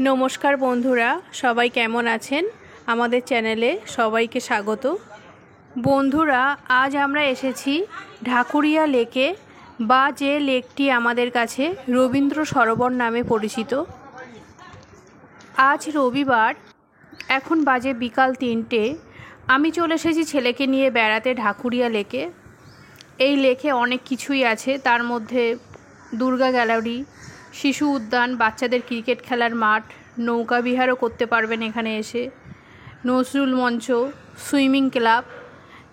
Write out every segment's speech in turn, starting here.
নমস্কার বন্ধুরা, সবাই কেমন আছেন? আমাদের চ্যানেলে সবাইকে স্বাগত। বন্ধুরা, আজ আমরা এসেছি ঢাকুরিয়া লেকে, বা যে লেকটি আমাদের কাছে রবীন্দ্র সরোবর নামে পরিচিত। আজ রবিবার, এখন বাজে বিকাল 3টে। আমি চলে এসেছি ছেলেকে নিয়ে বেড়াতে ঢাকুরিয়া লেকে। এই লেকে অনেক কিছুই আছে, তার মধ্যে দুর্গা গ্যালারি, শিশু উদ্যান, বাচ্চাদের ক্রিকেট খেলার মাঠ, নৌকা বিহারও করতে পারবেন এখানে এসে, নজরুল মঞ্চ, সুইমিং ক্লাব,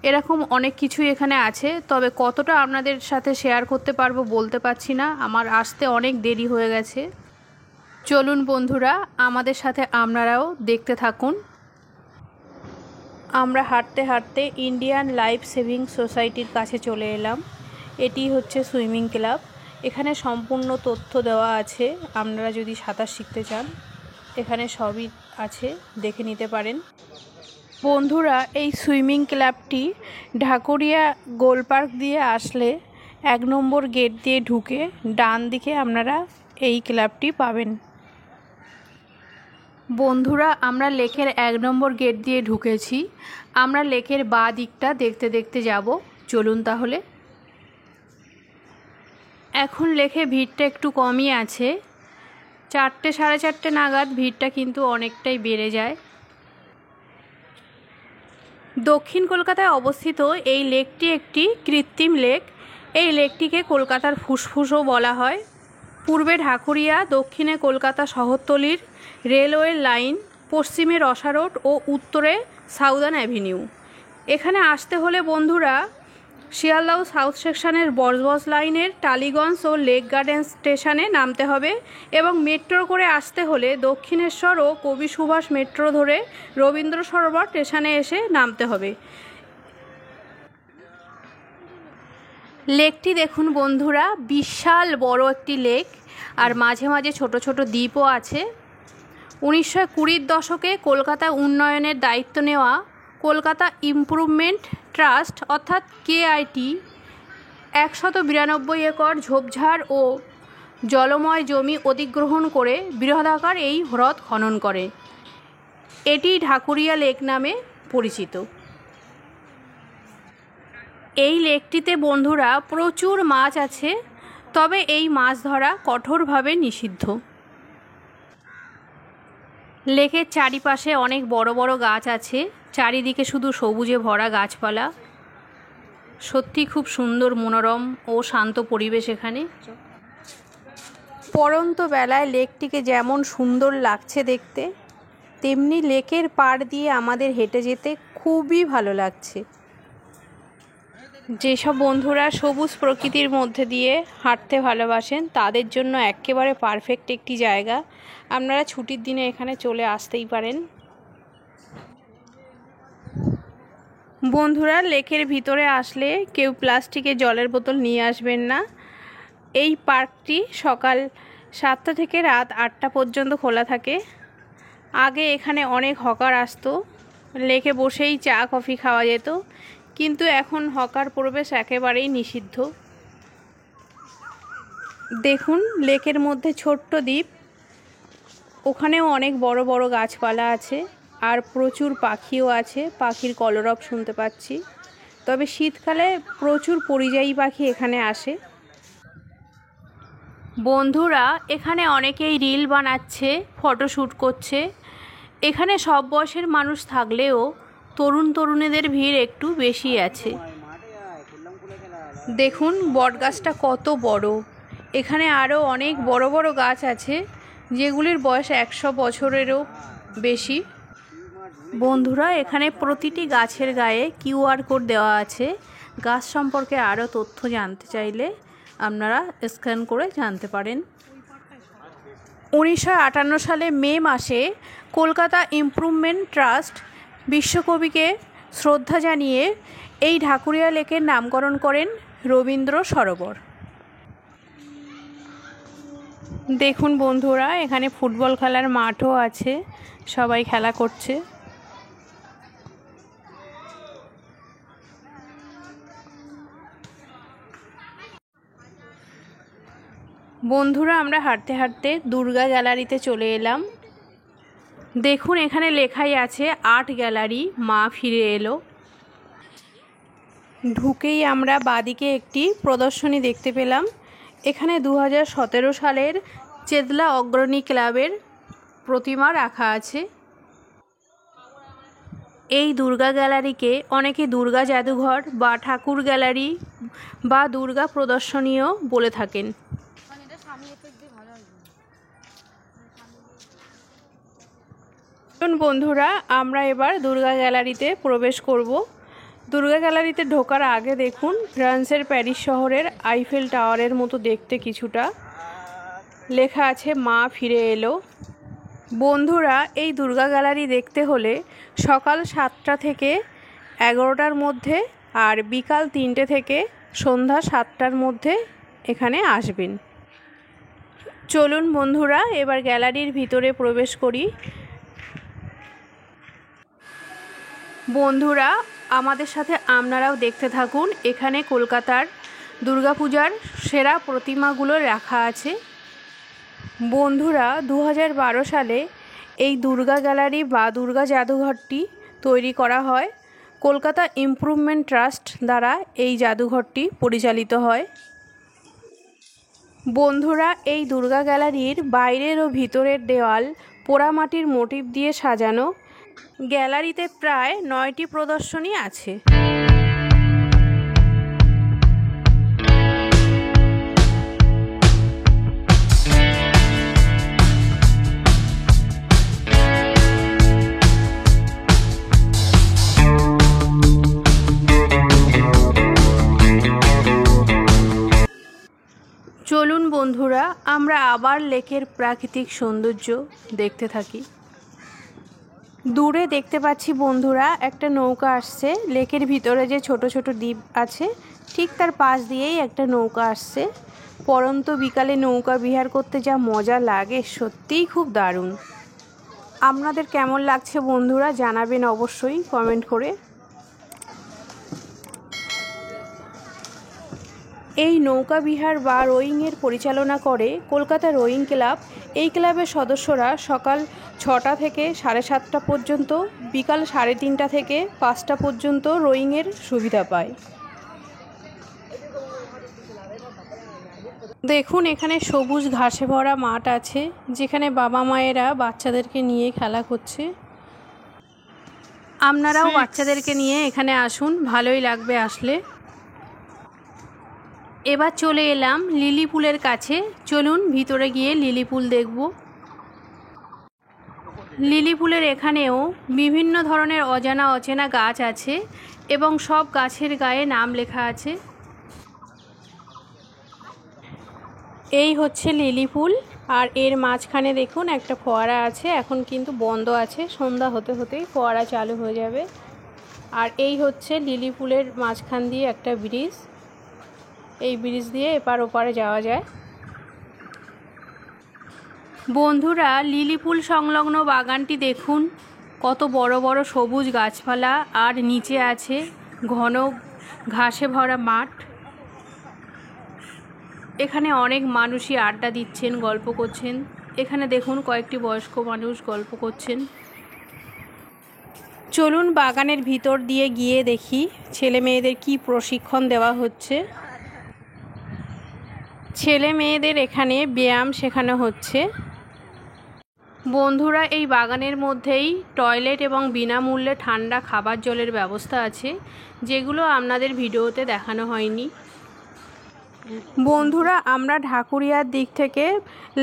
এরকম অনেক কিছুই এখানে আছে। তবে কতটা আপনাদের সাথে শেয়ার করতে পারবো বলতে পারছি না, আমার আসতে অনেক দেরি হয়ে গেছে। চলুন বন্ধুরা, আমাদের সাথে আপনারাও দেখতে থাকুন। আমরা হাঁটতে হাঁটতে ইন্ডিয়ান লাইফ সেভিং সোসাইটির কাছে চলে এলাম। এটি হচ্ছে সুইমিং ক্লাব। এখানে সম্পূর্ণ তথ্য দেওয়া আছে। আপনারা যদি সাঁতার শিখতে চান, এখানে সবই আছে, দেখে নিতে পারেন। বন্ধুরা, এই সুইমিং ক্লাবটি ঢাকুরিয়া গোল পার্ক দিয়ে আসলে 1 নম্বর গেট দিয়ে ঢুকে ডান দিকে আপনারা এই ক্লাবটি পাবেন। বন্ধুরা, আমরা লেকের 1 নম্বর গেট দিয়ে ঢুকেছি। আমরা লেকের বাঁ দিকটা দেখতে দেখতে যাব। চলুন তাহলে। এখন লেকে ভিড়টা একটু কমই আছে। 4টে সাড়ে 4টে নাগাদ ভিড়টা কিন্তু অনেকটাই বেড়ে যায়। দক্ষিণ কলকাতায় অবস্থিত এই লেকটি একটি কৃত্রিম লেক। এই লেকটিকে কলকাতার ফুসফুসও বলা হয়। পূর্বে ঢাকুরিয়া, দক্ষিণে কলকাতা শহরতলির রেলওয়ে লাইন, পশ্চিমে রসা রোড ও উত্তরে সাউদার্ন অ্যাভিনিউ। এখানে আসতে হলে বন্ধুরা শিয়ালদহ সাউথ সেকশনের বজবজ লাইনের টালিগঞ্জ ও লেক গার্ডেন স্টেশনে নামতে হবে, এবং মেট্রো করে আসতে হলে দক্ষিণেশ্বর ও কবি সুভাষ মেট্রো ধরে রবীন্দ্র সরোবর স্টেশনে এসে নামতে হবে। লেকটি দেখুন বন্ধুরা, বিশাল বড় একটি লেক, আর মাঝে মাঝে ছোট ছোট দ্বীপও আছে। 1920-র দশকে কলকাতা উন্নয়নের দায়িত্ব নেওয়া কলকাতা ইমপ্রুভমেন্ট ট্রাস্ট অর্থাৎ KIT 192 একর ঝোপঝাড় ও জলময় জমি অধিগ্রহণ করে বৃহদাকার এই হ্রদ খনন করে। এটি ঢাকুরিয়া লেক নামে পরিচিত। এই লেকটিতে বন্ধুরা প্রচুর মাছ আছে, তবে এই মাছ ধরা কঠোরভাবে নিষিদ্ধ। লেকের চারিপাশে অনেক বড় বড় গাছ আছে, চারিদিকে শুধু সবুজে ভরা গাছপালা। সত্যি খুব সুন্দর, মনোরম ও শান্ত পরিবেশ এখানে। পড়ন্ত বেলায় লেকটিকে যেমন সুন্দর লাগছে দেখতে, তেমনি লেকের পাড় দিয়ে আমাদের হেঁটে যেতে খুবই ভালো লাগছে। যেসব বন্ধুরা সবুজ প্রকৃতির মধ্যে দিয়ে হাঁটতে ভালোবাসেন, তাদের জন্য একেবারে পারফেক্ট একটি জায়গা। আপনারা ছুটির দিনে এখানে চলে আসতেই পারেন। বন্ধুরা, লেকের ভিতরে আসলে কেউ প্লাস্টিকের জলের বোতল নিয়ে আসবেন না। এই পার্কটি সকাল 7টা থেকে রাত 8টা পর্যন্ত খোলা থাকে। আগে এখানে অনেক হকার আসতো, লেকে বসেই চা কফি খাওয়া যেত, কিন্তু এখন হকার প্রবেশ একেবারেই নিষিদ্ধ। দেখুন লেকের মধ্যে ছোট্ট দ্বীপ, ওখানেও অনেক বড় বড় গাছপালা আছে, আর প্রচুর পাখিও আছে। পাখির কলরব শুনতে পাচ্ছি। তবে শীতকালে প্রচুর পরিযায়ী পাখি এখানে আসে। বন্ধুরা, এখানে অনেকেই রিল বানাচ্ছে, ফটোশ্যুট করছে। এখানে সব বয়সের মানুষ থাকলেও তরুণ তরুণীদের ভিড় একটু বেশি আছে। দেখুন বটগাছটা কত বড়। এখানে আরও অনেক বড় বড় গাছ আছে, যেগুলির বয়স 100 বছরেরও বেশি। বন্ধুরা, এখানে প্রতিটি গাছের গায়ে QR কোড দেওয়া আছে। গাছ সম্পর্কে আরও তথ্য জানতে চাইলে আপনারা স্ক্যান করে জানতে পারেন। 1958 সালে মে মাসে কলকাতা ইমপ্রুভমেন্ট ট্রাস্ট বিশ্বকবিকে শ্রদ্ধা জানিয়ে এই ঢাকুরিয়া লেকের নামকরণ করেন রবীন্দ্র সরোবর। দেখুন বন্ধুরা, এখানে ফুটবল খেলার মাঠও আছে, সবাই খেলা করছে। বন্ধুরা, আমরা হাঁটতে হাঁটতে দুর্গা গ্যালারিতে চলে এলাম। দেখুন এখানে লেখাই আছে আর্ট গ্যালারি মা ফিরে এলো। ঢুকেই আমরা বাদিকে একটি প্রদর্শনী দেখতে পেলাম। এখানে 2017 সালের চেতলা অগ্রণী ক্লাবের প্রতিমা রাখা আছে। এই দুর্গা গ্যালারিকে অনেকে দুর্গা জাদুঘর বা ঠাকুর গ্যালারি বা দুর্গা প্রদর্শনীও বলে থাকেন। বন্ধুরা, আমরা এবার দুর্গা গ্যালারিতে প্রবেশ করব। দুর্গা গ্যালারিতে ঢোকার আগে দেখুন ফ্রান্সের প্যারিস শহরের আইফেল টাওয়ারের মতো দেখতে কিছুটা। লেখা আছে মা ফিরে এলো। বন্ধুরা, এই দুর্গা গ্যালারি দেখতে হলে সকাল 7টা থেকে 11টার মধ্যে আর বিকাল 3টে থেকে সন্ধ্যা 7টার মধ্যে এখানে আসবেন। চলুন বন্ধুরা, এবার গ্যালারির ভিতরে প্রবেশ করি। বন্ধুরা, আমাদের সাথে আপনারাও দেখতে থাকুন। এখানে কলকাতার দুর্গাপূজার সেরা প্রতিমাগুলো রাখা আছে। বন্ধুরা, 2012 সালে এই দুর্গা গ্যালারি বা দুর্গা জাদুঘরটি তৈরি করা হয়। কলকাতা ইমপ্রুভমেন্ট ট্রাস্ট দ্বারা এই জাদুঘরটি পরিচালিত হয়। বন্ধুরা, এই দুর্গা গ্যালারির বাইরের ও ভিতরের দেওয়াল পোড়ামাটির মোটিভ দিয়ে সাজানো। গ্যালারিতে প্রায় 9টি প্রদর্শনী আছে। চলুন বন্ধুরা, আমরা আবার লেকের প্রাকৃতিক সৌন্দর্য দেখতে থাকি। দূরে দেখতে পাচ্ছি বন্ধুরা একটা নৌকা আসছে। লেকের ভিতরে যে ছোট ছোট দ্বীপ আছে ঠিক তার পাশ দিয়েই একটা নৌকা আসছে। পরন্ত বিকালে নৌকা বিহার করতে যা মজা লাগে, সত্যিই খুব দারুণ। আপনাদের কেমন লাগছে বন্ধুরা জানাবেন অবশ্যই কমেন্ট করে। এই নৌকা বিহার বা রোয়িংয়ের পরিচালনা করে কলকাতা রোয়িং ক্লাব। এই ক্লাবের সদস্যরা সকাল 6টা থেকে 7:30 পর্যন্ত, বিকাল 3:30 থেকে 5টা পর্যন্ত রোয়িংয়ের সুবিধা পায়। দেখুন এখানে সবুজ ঘাসে ভরা মাঠ আছে, যেখানে বাবা মায়েরা বাচ্চাদেরকে নিয়ে খেলা করছে। আপনারাও বাচ্চাদেরকে নিয়ে এখানে আসুন, ভালোই লাগবে আসলে। এবার চলে এলাম লিলি পুলের কাছে। চলুন ভিতরে গিয়ে লিলি পুল দেখব। লিলি পুলের এখানেও বিভিন্ন ধরনের অজানা অচেনা গাছ আছে এবং সব গাছের গায়ে নাম লেখা আছে। এই হচ্ছে লিলি পুল, আর এর মাঝখানে দেখুন একটা ফোয়ারা আছে। এখন কিন্তু বন্ধ আছে, সন্ধ্যা হতে হতেই ফোয়ারা চালু হয়ে যাবে। আর এই হচ্ছে লিলি পুলের মাঝখান দিয়ে একটা ব্রিজ। এই ব্রিজ দিয়ে এপার ওপারে যাওয়া যায়। বন্ধুরা, লিলি পুল সংলগ্ন বাগানটি দেখুন, কত বড় বড় সবুজ গাছপালা, আর নিচে আছে ঘন ঘাসে ভরা মাঠ। এখানে অনেক মানুষই আড্ডা দিচ্ছেন, গল্প করছেন। এখানে দেখুন কয়েকটি বয়স্ক মানুষ গল্প করছেন। চলুন বাগানের ভিতর দিয়ে গিয়ে দেখি ছেলে মেয়েদের কি প্রশিক্ষণ দেওয়া হচ্ছে। ছেলে মেয়েদের এখানে ব্যায়াম শেখানো হচ্ছে। বন্ধুরা, এই বাগানের মধ্যেই টয়লেট এবং বিনামূল্যে ঠান্ডা খাবার জলের ব্যবস্থা আছে, যেগুলো আপনাদের ভিডিওতে দেখানো হয়নি। বন্ধুরা, আমরা ঢাকুরিয়ার দিক থেকে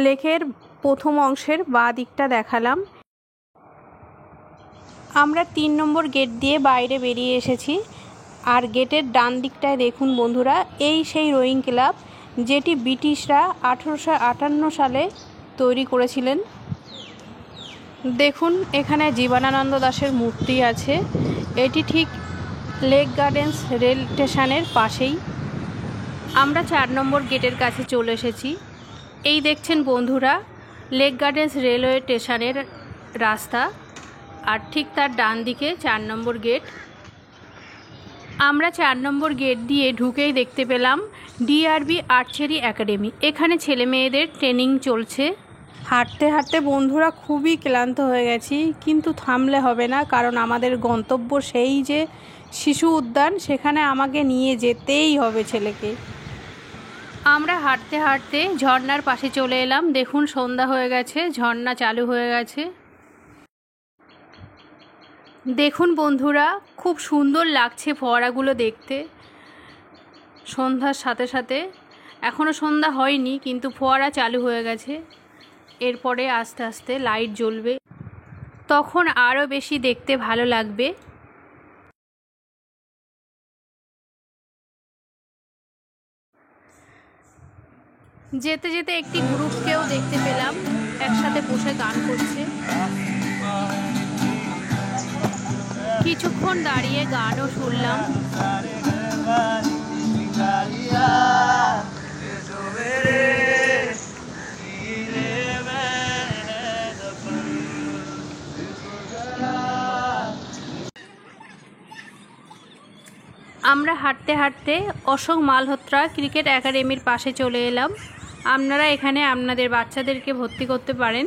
লেকের প্রথম অংশের বাঁ দিকটা দেখালাম। আমরা 3 নম্বর গেট দিয়ে বাইরে বেরিয়ে এসেছি। আর গেটের ডান দিকটায় দেখুন বন্ধুরা, এই সেই রোয়িং ক্লাব, যেটি ব্রিটিশরা 1858 সালে তৈরি করেছিলেন। দেখুন এখানে জীবনানন্দ দাশের মূর্তি আছে। এটি ঠিক লেক গার্ডেন্স রেল স্টেশনের পাশেই। আমরা 4 নম্বর গেটের কাছে চলে এসেছি। এই দেখছেন বন্ধুরা লেক গার্ডেন্স রেলওয়ে স্টেশনের রাস্তা, আর ঠিক তার ডান দিকে 4 নম্বর গেট। আমরা 4 নম্বর গেট দিয়ে ঢুকেই দেখতে পেলাম ডিআরবি আর্চারি একাডেমি। এখানে ছেলে মেয়েদের ট্রেনিং চলছে। হাঁটতে হাঁটতে বন্ধুরা খুবই ক্লান্ত হয়ে গেছি, কিন্তু থামলে হবে না, কারণ আমাদের গন্তব্য সেই যে শিশু উদ্যান, সেখানে আমাকে নিয়ে যেতেই হবে ছেলেকে। আমরা হাঁটতে হাঁটতে ঝর্ণার পাশে চলে এলাম। দেখুন সন্ধ্যা হয়ে গেছে, ঝর্ণা চালু হয়ে গেছে। দেখুন বন্ধুরা, খুব সুন্দর লাগছে ফোয়ারাগুলো দেখতে সন্ধ্যার সাথে সাথে। এখনও সন্ধ্যা হয়নি, কিন্তু ফোয়ারা চালু হয়ে গেছে। এরপরে আস্তে আস্তে লাইট জ্বলবে, তখন আরও বেশি দেখতে ভালো লাগবে। যেতে যেতে একটি গ্রুপকেও দেখতে পেলাম, একসাথে বসে গান করছে। কিছুক্ষণ দাঁড়িয়ে গানও শুনলাম। আমরা হাঁটতে হাঁটতে অশোক মালহোত্রা ক্রিকেট একাডেমির পাশে চলে এলাম। আপনারা এখানে আপনাদের বাচ্চাদেরকে ভর্তি করতে পারেন।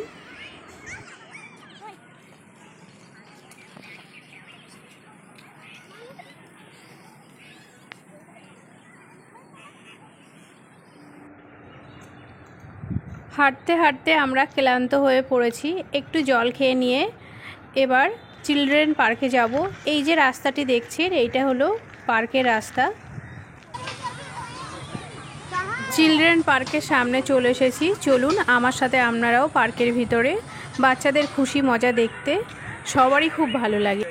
হাঁটতে হাঁটতে আমরা ক্লান্ত হয়ে পড়েছি, একটু জল খেয়ে নিয়ে এবার চিলড্রেন পার্কে যাব। এই যে রাস্তাটি দেখছেন, এইটা হলো পার্কের রাস্তা। চিলড্রেন পার্কের সামনে চলে এসেছি। চলুন আমার সাথে আপনারাও পার্কের ভিতরে। বাচ্চাদের খুশি মজা দেখতে সবারই খুব ভালো লাগে।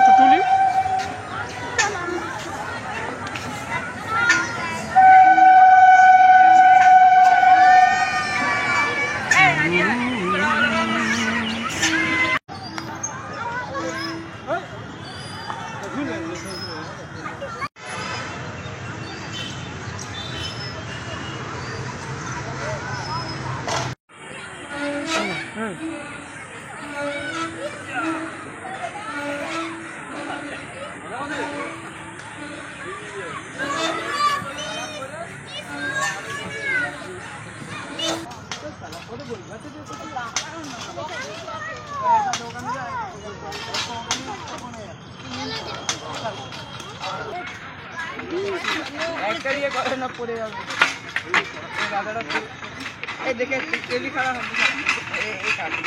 টুটুলি একটা দিয়ে করে না পড়ে যাবে দাদাটা এই দেখে টেলি খারাপ হবে এই কাটি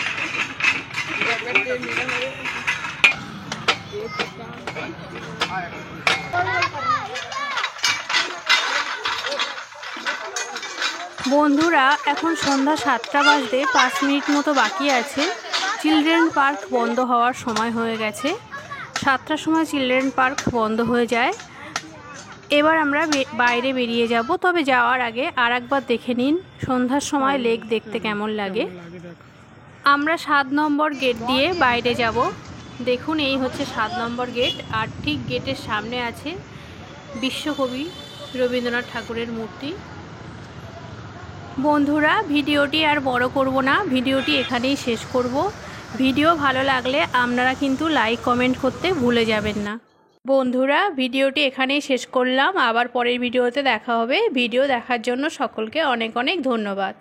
বন্ধুরা এখন সন্ধ্যা 7টা বাজতে 5 মিনিট মতো বাকি আছে। চিলড্রেন পার্ক বন্ধ হওয়ার সময় হয়ে গেছে। 7টার সময় চিলড্রেন পার্ক বন্ধ হয়ে যায়। এবার আমরা বাইরে বেরিয়ে যাব, তবে যাওয়ার আগে আর একবার দেখে নিন সন্ধ্যার সময় লেক দেখতে কেমন লাগে। আমরা 7 নম্বর গেট দিয়ে বাইরে যাব। দেখুন এই হচ্ছে 7 নম্বর গেট, আর ঠিক গেটের সামনে আছে বিশ্বকবি রবীন্দ্রনাথ ঠাকুরের মূর্তি। বন্ধুরা ভিডিওটি আর বড় করব না, ভিডিওটি এখানেই শেষ করব। ভিডিও ভালো লাগলে আপনারা কিন্তু লাইক কমেন্ট করতে ভুলে যাবেন না। বন্ধুরা ভিডিওটি এখানেই শেষ করলাম, আবার পরের ভিডিওতে দেখা হবে। ভিডিও দেখার জন্য সকলকে অনেক অনেক ধন্যবাদ।